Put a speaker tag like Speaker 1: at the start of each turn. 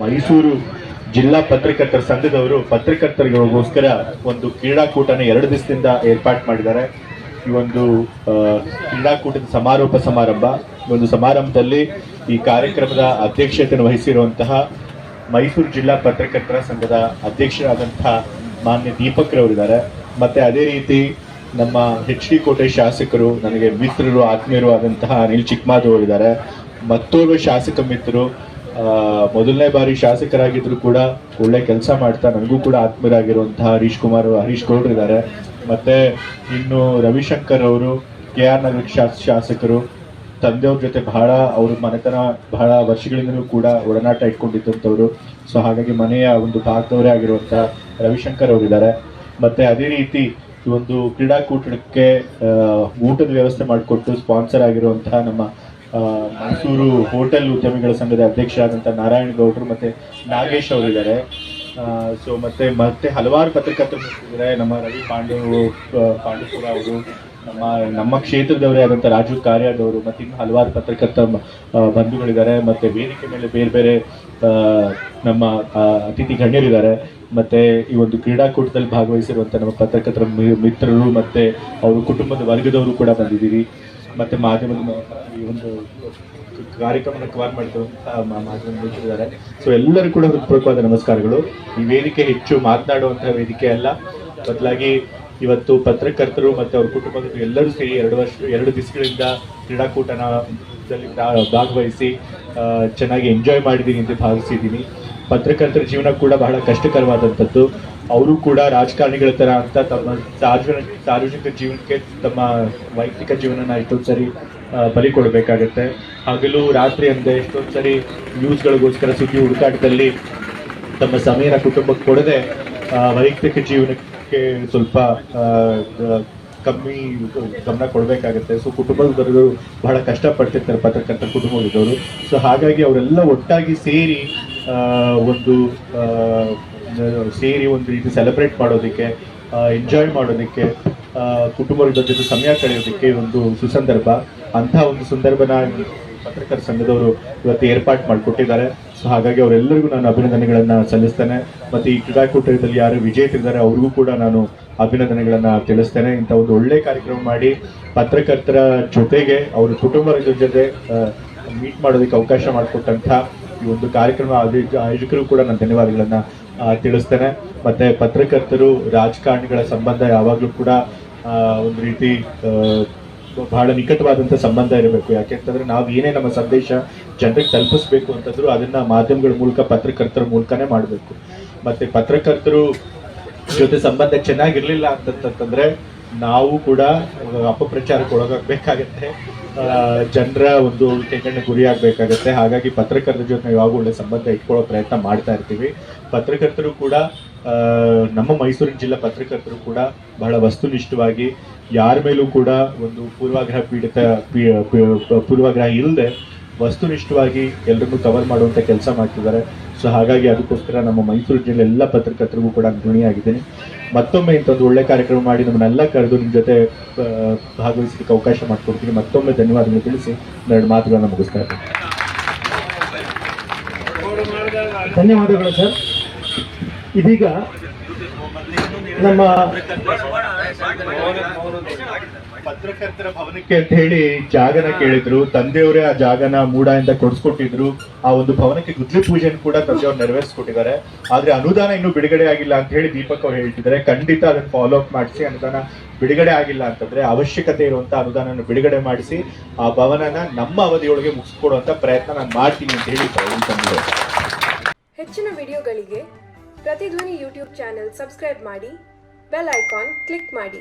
Speaker 1: ಮೈಸೂರು ಜಿಲ್ಲಾ ಪತ್ರಕರ್ತರ ಸಂಘದವರು ಪತ್ರಕರ್ತರಿಗೋಸ್ಕರ ಒಂದು ಕ್ರೀಡಾಕೂಟನ 2 ದಿವಸದಿಂದ ಏರ್ಪಾಡು ಮಾಡಿದ್ದಾರೆ. ಈ ಒಂದು ಕ್ರೀಡಾಕೂಟದ ಸಮಾರೋಪ ಸಮಾರಂಭ. ಒಂದು ಸಮಾರಂಭದಲ್ಲಿ ಈ ಕಾರ್ಯಕ್ರಮದ ಅಧ್ಯಕ್ಷತೆಯನ್ನು ವಹಿಸಿರುವಂತಹ ಮೈಸೂರು ಜಿಲ್ಲಾ ಪತ್ರಕರ್ತರ ಸಂಘದ ಅಧ್ಯಕ್ಷರಾದಂತಹ ಮಾನ್ಯ ದೀಪಕ್ ರವರಿದ್ದಾರೆ. ಮತ್ತೆ ಅದೇ ರೀತಿ ನಮ್ಮ HD ಕೋಟೆ ಶಾಸಕರು, ನನಗೆ ಮಿತ್ರರು, ಆತ್ಮೀಯರು ಆದಂತಹ ಅನಿಲ್ ಚಿಕ್ಕಮಾದು ಅವರಿದ್ದಾರೆ. ಮತ್ತೋರ್ವ ಶಾಸಕ ಮಿತ್ರರು, ಮೊದಲನೇ ಬಾರಿ ಶಾಸಕರಾಗಿದ್ರು ಕೂಡ ಒಳ್ಳೆ ಕೆಲಸ ಮಾಡ್ತಾ ನನಗೂ ಕೂಡ ಆತ್ಮೀಯರಾಗಿರುವಂತಹ ಹರೀಶ್ ಗೌಡ್ರು ಇದ್ದಾರೆ. ಮತ್ತೆ ಇನ್ನು ರವಿಶಂಕರ್ ಅವರು KR ನಗರ ಶಾಸಕರು, ತಂದೆಯವ್ರ ಜೊತೆ ಅವ್ರ ಮನೆತನ ಬಹಳ ವರ್ಷಗಳಿಂದಲೂ ಕೂಡ ಒಡನಾಟ ಇಟ್ಕೊಂಡಿದ್ದಂಥವ್ರು. ಸೊ ಹಾಗಾಗಿ ಮನೆಯ ಒಂದು ಭಾಗದವರೇ ಆಗಿರುವಂತಹ ರವಿಶಂಕರ್ ಅವರಿದ್ದಾರೆ. ಮತ್ತೆ ಅದೇ ರೀತಿ ಈ ಒಂದು ಕ್ರೀಡಾಕೂಟಕ್ಕೆ ಊಟದ ವ್ಯವಸ್ಥೆ ಮಾಡಿಕೊಟ್ಟು ಸ್ಪಾನ್ಸರ್ ಆಗಿರುವಂತಹ ನಮ್ಮ ಮೈಸೂರು ಹೋಟೆಲ್ ಉದ್ಯಮಿಗಳ ಸಂಘದ ಅಧ್ಯಕ್ಷರಾದಂತಹ ನಾರಾಯಣ ಗೌಡ್ರು ಮತ್ತೆ ನಾಗೇಶ್ ಅವರಿದ್ದಾರೆ. ಸೊ ಮತ್ತೆ ಹಲವಾರು ಪತ್ರಕರ್ತರು ಇದ್ದಾರೆ. ನಮ್ಮ ರವಿ ಪಾಂಡುಪುರ ಅವರು, ನಮ್ಮ ಕ್ಷೇತ್ರದವರೇ ಆದಂಥ ರಾಜು ಕಾರ್ಯಾದವರು, ಮತ್ತೆ ಇನ್ನು ಹಲವಾರು ಪತ್ರಕರ್ತ ಬಂಧುಗಳಿದ್ದಾರೆ. ಮತ್ತೆ ವೇದಿಕೆ ಮೇಲೆ ಬೇರೆ ಬೇರೆ ನಮ್ಮ ಅತಿಥಿ ಗಣ್ಯರಿದ್ದಾರೆ. ಮತ್ತೆ ಈ ಒಂದು ಕ್ರೀಡಾಕೂಟದಲ್ಲಿ ಭಾಗವಹಿಸಿರುವಂಥ ನಮ್ಮ ಪತ್ರಕರ್ತರ ಮಿತ್ರರು ಮತ್ತೆ ಅವರ ಕುಟುಂಬದ ವರ್ಗದವರು ಕೂಡ ಬಂದಿದ್ದೀರಿ. ಮತ್ತೆ ಮಾಧ್ಯಮದ ಈ ಒಂದು ಕಾರ್ಯಕ್ರಮನ ಕವರ್ ಮಾಡಿರುವಂತಹ ಮಾಧ್ಯಮ ಮಿತ್ರರಿದ್ದಾರೆ. ಸೊ ಎಲ್ಲರೂ ಕೂಡ ಹೃತ್ಪೂರ್ವಕವಾದ ನಮಸ್ಕಾರಗಳು. ಈ ವೇದಿಕೆ ಹೆಚ್ಚು ಮಾತನಾಡುವಂತಹ ವೇದಿಕೆ ಅಲ್ಲ, ಬದಲಾಗಿ ಇವತ್ತು ಪತ್ರಕರ್ತರು ಮತ್ತೆ ಅವ್ರ ಕುಟುಂಬದ ಎಲ್ಲರೂ ಸೇರಿ 2 ದಿವಸಗಳಿಂದ ಕ್ರೀಡಾಕೂಟದಲ್ಲಿ ಭಾಗವಹಿಸಿ ಚೆನ್ನಾಗಿ ಎಂಜಾಯ್ ಮಾಡಿದ್ದೀನಿ ಅಂತ ಭಾವಿಸಿದ್ದೀನಿ. ಪತ್ರಕರ್ತರ ಜೀವನ ಕೂಡ ಬಹಳ ಕಷ್ಟಕರವಾದಂಥದ್ದು. ಅವರು ಕೂಡ ರಾಜಕಾರಣಿಗಳ ಥರ ಅಂತ ತಮ್ಮ ಸಾರ್ವಜನಿಕ ಜೀವನಕ್ಕೆ ತಮ್ಮ ವೈಯಕ್ತಿಕ ಜೀವನನ ಎಷ್ಟೊಂದು ಸರಿ ಬಲಿ ಕೊಡಬೇಕಾಗತ್ತೆ. ಹಗಲು ರಾತ್ರಿ ಅಂದರೆ ಎಷ್ಟೊಂದು ಸರಿ ನ್ಯೂಸ್ಗಳಿಗೋಸ್ಕರ ಸುದ್ದಿ ಹುಡುಕಾಟದಲ್ಲಿ ತಮ್ಮ ಸಮಯನ ಕುಟುಂಬಕ್ಕೆ ಕೊಡದೆ ವೈಯಕ್ತಿಕ ಜೀವನಕ್ಕೆ ಸ್ವಲ್ಪ ಕಮ್ಮಿ ಗಮನ ಕೊಡಬೇಕಾಗತ್ತೆ. ಸೊ ಕುಟುಂಬದವರು ಬಹಳ ಕಷ್ಟಪಡ್ತಿರ್ತಾರೆ ಪತ್ರಕರ್ತರ ಕುಟುಂಬದವರು. ಸೊ ಹಾಗಾಗಿ ಅವರೆಲ್ಲ ಒಟ್ಟಾಗಿ ಸೇರಿ ಒಂದು ರೀತಿ ಸೆಲೆಬ್ರೇಟ್ ಮಾಡೋದಕ್ಕೆ, ಎಂಜಾಯ್ ಮಾಡೋದಕ್ಕೆ, ಕುಟುಂಬದ ಜೊತೆ ಸಮಯ ಕಳೆಯೋದಕ್ಕೆ ಒಂದು ಸುಸಂದರ್ಭ. ಅಂತಹ ಒಂದು ಸಂದರ್ಭನ ಪತ್ರಕರ್ತರ ಸಂಘದವರು ಇವತ್ತು ಏರ್ಪಾಡು ಮಾಡಿಕೊಟ್ಟಿದ್ದಾರೆ. ಸೊ ಹಾಗಾಗಿ ಅವರೆಲ್ಲರಿಗೂ ನಾನು ಅಭಿನಂದನೆಗಳನ್ನು ಸಲ್ಲಿಸ್ತೇನೆ. ಮತ್ತು ಈ ಕ್ರೀಡಾಕೂಟದಲ್ಲಿ ಯಾರು ವಿಜೇತರಿದ್ದಾರೆ ಅವ್ರಿಗೂ ಕೂಡ ನಾನು ಅಭಿನಂದನೆಗಳನ್ನು ತಿಳಿಸ್ತೇನೆ. ಇಂಥ ಒಂದು ಒಳ್ಳೆ ಕಾರ್ಯಕ್ರಮ ಮಾಡಿ ಪತ್ರಕರ್ತರ ಜೊತೆಗೆ ಅವ್ರ ಕುಟುಂಬದ ಜೊತೆ ಮೀಟ್ ಮಾಡೋದಕ್ಕೆ ಅವಕಾಶ ಮಾಡಿಕೊಟ್ಟಂಥ ಈ ಒಂದು ಕಾರ್ಯಕ್ರಮ ಆಯೋಜಕರು ಕೂಡ ನಾನು ಧನ್ಯವಾದಗಳನ್ನು ತಿಳಿಸ್ತೇನೆ. ಮತ್ತೆ ಪತ್ರಕರ್ತರು ರಾಜಕಾರಣಿಗಳ ಸಂಬಂಧ ಯಾವಾಗಲೂ ಕೂಡ ಒಂದು ರೀತಿ ಬಹಳ ನಿಕಟವಾದಂಥ ಸಂಬಂಧ ಇರಬೇಕು. ಯಾಕೆಂತಂದ್ರೆ ನಾವು ಏನೇ ನಮ್ಮ ಸಂದೇಶ ಜನರಿಗೆ ತಲುಪಿಸ್ಬೇಕು ಅಂತಂದ್ರು ಅದನ್ನ ಮಾಧ್ಯಮಗಳ ಮೂಲಕ, ಪತ್ರಕರ್ತರ ಮೂಲಕನೇ ಮಾಡಬೇಕು. ಮತ್ತೆ ಪತ್ರಕರ್ತರು ಜೊತೆ ಸಂಬಂಧ ಚೆನ್ನಾಗಿರ್ಲಿಲ್ಲ ಅಂತಂತಂದ್ರೆ ನಾವು ಕೂಡ ಅಪಪ್ರಚಾರಕ್ಕೆ ಒಳಗಾಗಬೇಕಾಗತ್ತೆ, ಜನರ ಒಂದು ಕೆಂಗಣ್ಣ ಗುರಿ ಆಗ್ಬೇಕಾಗತ್ತೆ. ಹಾಗಾಗಿ ಪತ್ರಕರ್ತರ ಜೊತೆ ಯಾವಾಗ ಒಳ್ಳೆ ಸಂಬಂಧ ಇಟ್ಕೊಳ್ಳೋ ಪ್ರಯತ್ನ ಮಾಡ್ತಾ ಇರ್ತೀವಿ. ಪತ್ರಕರ್ತರು ಕೂಡ ನಮ್ಮ ಮೈಸೂರಿನ ಜಿಲ್ಲಾ ಪತ್ರಕರ್ತರು ಕೂಡ ಬಹಳ ವಸ್ತುನಿಷ್ಠವಾಗಿ ಯಾರ ಮೇಲೂ ಕೂಡ ಒಂದು ಪೂರ್ವಾಗ್ರಹ ಇಲ್ಲದೆ ವಸ್ತುನಿಷ್ಠವಾಗಿ ಎಲ್ಲರನ್ನೂ ಕವರ್ ಮಾಡುವಂಥ ಕೆಲಸ ಮಾಡ್ತಿದ್ದಾರೆ. ಸೊ ಹಾಗಾಗಿ ಅದಕ್ಕೋಸ್ಕರ ನಮ್ಮ ಮೈಸೂರು ಜಿಲ್ಲೆ ಎಲ್ಲ ಪತ್ರಕರ್ತರಿಗೂ ಕೂಡ ಋಣಿಯಾಗಿದ್ದೀನಿ. ಮತ್ತೊಮ್ಮೆ ಇಂಥದ್ದು ಒಳ್ಳೆ ಕಾರ್ಯಕ್ರಮ ಮಾಡಿ ನಮ್ಮನ್ನೆಲ್ಲ ಕರೆದು ನಿಮ್ಮ ಜೊತೆ ಭಾಗವಹಿಸಲಿಕ್ಕೆ ಅವಕಾಶ ಮಾಡಿಕೊಡ್ತೀನಿ. ಮತ್ತೊಮ್ಮೆ ಧನ್ಯವಾದಗಳು ತಿಳಿಸಿ 2 ಮಾತುಗಳನ್ನು ಮುಗಿಸ್ತಾ ಇದ್ದೀನಿ.
Speaker 2: ಧನ್ಯವಾದಗಳು ಸರ್. ಇದೀಗ ನಮ್ಮ
Speaker 1: ಪತ್ರಕರ್ತರ ಭವನಕ್ಕೆ ಅಂತ ಹೇಳಿ ಜಾಗನ ಕೇಳಿದ್ರು. ತಂದೆಯವರೇ ಆ ಜಾಗನ ಮೂಡಾಯಿಂದ ಕೊಡಿಸ್ಕೊಟ್ಟಿದ್ರು. ಆ ಒಂದು ಭವನಕ್ಕೆ ಗುದ್ಲಿ ಪೂಜೆಯನ್ನು ಕೂಡ ತಂದೆಯವರು ನೆರವೇರಿಸ್ಕೊಟ್ಟಿದ್ದಾರೆ. ಆದ್ರೆ ಅನುದಾನ ಇನ್ನೂ ಬಿಡುಗಡೆ ಆಗಿಲ್ಲ ಅಂತ ಹೇಳಿ ದೀಪಕ್ ಅವರು ಹೇಳ್ತಿದ್ದಾರೆ. ಖಂಡಿತ ಅದನ್ನು ಫಾಲೋ ಅಪ್ ಮಾಡಿಸಿ, ಅನುದಾನ ಬಿಡುಗಡೆ ಆಗಿಲ್ಲ ಅಂತಂದ್ರೆ ಅವಶ್ಯಕತೆ ಇರುವಂತ ಅನುದಾನ ಬಿಡುಗಡೆ ಮಾಡಿಸಿ ಆ ಭವನನ ನಮ್ಮ ಅವಧಿಯೊಳಗೆ ಮುಗಿಸ್ಕೊಡುವಂತ ಪ್ರಯತ್ನ ನಾನು ಮಾಡ್ತೀನಿ ಅಂತ ಹೇಳಿ ತಂದೆ.
Speaker 3: ಹೆಚ್ಚಿನ ವಿಡಿಯೋಗಳಿಗೆ ಪ್ರತಿಧ್ವನಿ ಯೂಟ್ಯೂಬ್ ಚಾನೆಲ್ ಸಬ್ಸ್ಕ್ರೈಬ್ ಮಾಡಿ, ಬೆಲ್ ಐಕಾನ್ ಕ್ಲಿಕ್ ಮಾಡಿ.